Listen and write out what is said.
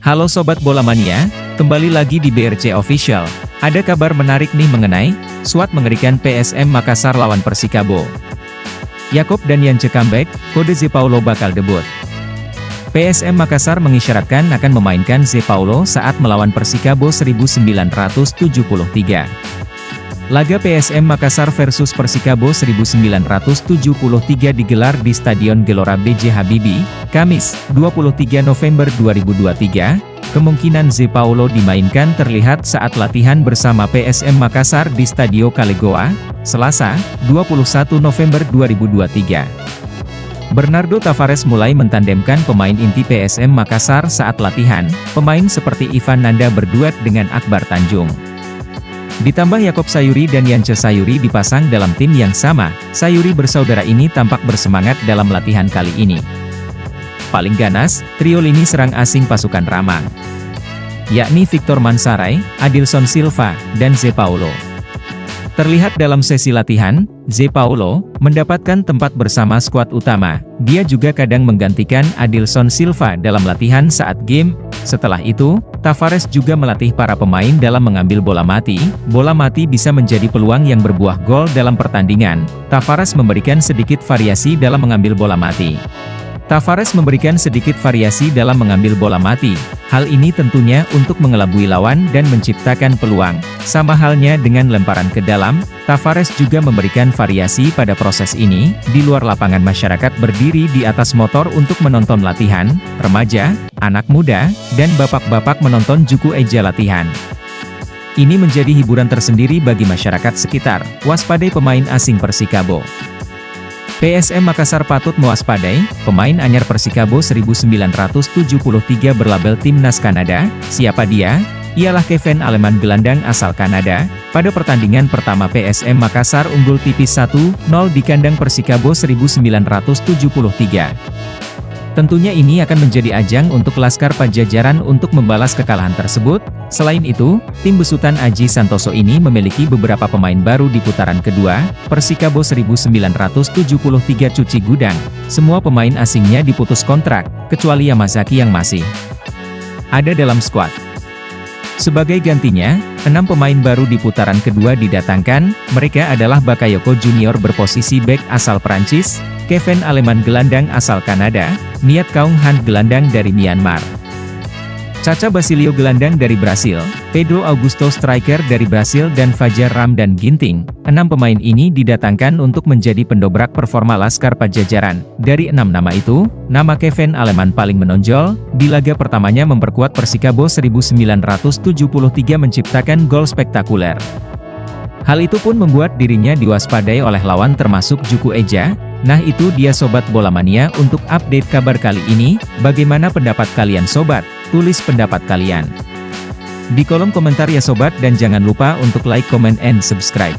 Halo Sobat Bola Mania, kembali lagi di BRC Official. Ada kabar menarik nih mengenai SWAT mengerikan PSM Makassar lawan Persikabo. Yakob dan Yance comeback, kode Zé Paulo bakal debut. PSM Makassar mengisyaratkan akan memainkan Zé Paulo saat melawan Persikabo 1973. Laga PSM Makassar versus Persikabo 1973 digelar di Stadion Gelora B.J. Habibie, Kamis, 23 November 2023. Kemungkinan Zé Paulo dimainkan terlihat saat latihan bersama PSM Makassar di Stadio Kalegoa, Selasa, 21 November 2023. Bernardo Tavares mulai mentandemkan pemain inti PSM Makassar saat latihan, pemain seperti Ivan Nanda berduet dengan Akbar Tanjung. Ditambah Yakob Sayuri dan Yance Sayuri dipasang dalam tim yang sama, Sayuri bersaudara ini tampak bersemangat dalam latihan kali ini. Paling ganas, trio lini serang asing pasukan Ramang, yakni Victor Mansaray, Adilson Silva, dan Zé Paulo. Terlihat dalam sesi latihan, Zé Paulo mendapatkan tempat bersama skuad utama. Dia juga kadang menggantikan Adilson Silva dalam latihan saat game. Setelah itu, Tavares juga melatih para pemain dalam mengambil bola mati. Bola mati bisa menjadi peluang yang berbuah gol dalam pertandingan. Tavares memberikan sedikit variasi dalam mengambil bola mati. Hal ini tentunya untuk mengelabui lawan dan menciptakan peluang. Sama halnya dengan lemparan ke dalam, Tavares juga memberikan variasi pada proses ini. Di luar lapangan masyarakat berdiri di atas motor untuk menonton latihan, remaja, anak muda, dan bapak-bapak menonton Juku Eja latihan. Ini menjadi hiburan tersendiri bagi masyarakat sekitar. Waspadai pemain asing Persikabo. PSM Makassar patut mewaspadai, pemain anyar Persikabo 1973 berlabel Timnas Kanada. Siapa dia? Ialah Kevin Aleman, gelandang asal Kanada. Pada pertandingan pertama PSM Makassar unggul tipis 1-0 di kandang Persikabo 1973. Tentunya ini akan menjadi ajang untuk Laskar Pajajaran untuk membalas kekalahan tersebut. Selain itu, tim besutan Aji Santoso ini memiliki beberapa pemain baru di putaran kedua. Persikabo 1973 cuci gudang. Semua pemain asingnya diputus kontrak, kecuali Yamazaki yang masih ada dalam skuad. Sebagai gantinya, 6 pemain baru di putaran kedua didatangkan. Mereka adalah Bakayoko Junior berposisi bek asal Prancis, Kevin Aleman gelandang asal Kanada, Niat Kaung Han gelandang dari Myanmar, Caca Basilio gelandang dari Brasil, Pedro Augusto striker dari Brasil, dan Fajar Ramdan Ginting. 6 pemain ini didatangkan untuk menjadi pendobrak performa Laskar Pajajaran. Dari 6 nama itu, nama Kevin Aleman paling menonjol. Di laga pertamanya memperkuat Persikabo 1973 menciptakan gol spektakuler. Hal itu pun membuat dirinya diwaspadai oleh lawan termasuk Juku Eja. Nah itu dia Sobat Bola Mania untuk update kabar kali ini. Bagaimana pendapat kalian Sobat? Tulis pendapat kalian di kolom komentar ya Sobat, dan jangan lupa untuk like, comment, and subscribe.